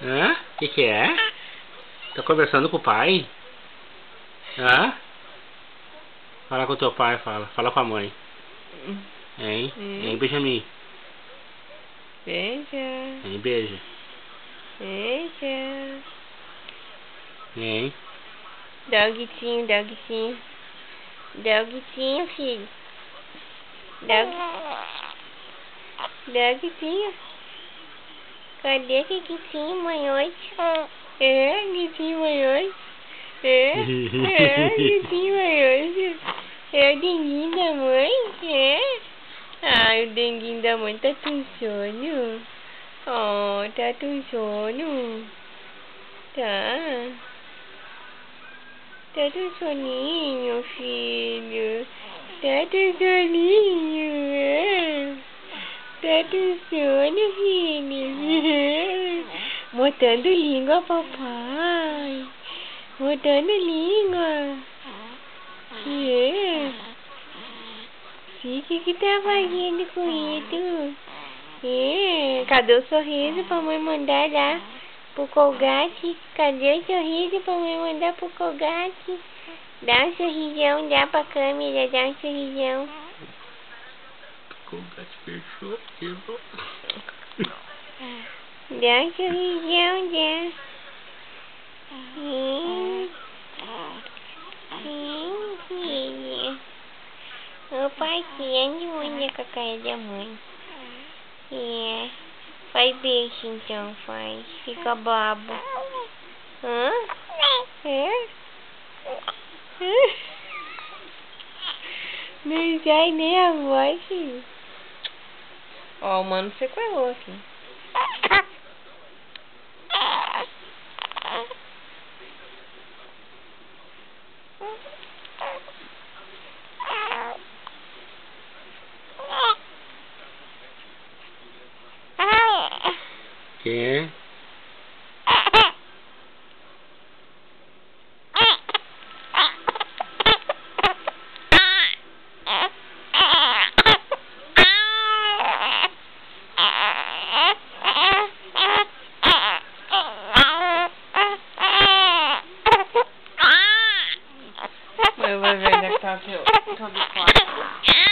Hã? Que é? Tá conversando com o pai? Hã? Fala com o teu pai, fala. Fala com a mãe. Hein? Hein, Benjamin? Beija. Hein, beija. Beija. Hein? Dogzinho, dogzinho. Dogzinho, filho. Dogzinho. Cadê que Guizinho, mãe, hoje? Guizinho, mãe, hoje? Guizinho, mãe, hoje? É o denguinho da mãe? Ai, o denguinho da mãe tá com sono. Oh, tá com sono. Tá. Tá com soninho, filho. Tá com soninho. Tá com sono, filho. Botando língua, papai. Botando língua. O que tá fazendo com isso? Cadê o sorriso pra mãe mandar lá pro Colgate? Cadê o sorriso pra mãe mandar pro Colgate? Dá um sorrisão, dá pra câmera, dá um sorrisão. Colgate fechou, quebrou. Dá um sorrisão, dá. Filha. O pai de unha com a cara da mãe. Faz beijo então, faz. Fica babo. Hã? Não sai nem a voz, filho. Ó, o mano sequelou aqui. Quem é? Eu vou ver onde é que tá o teu quarto.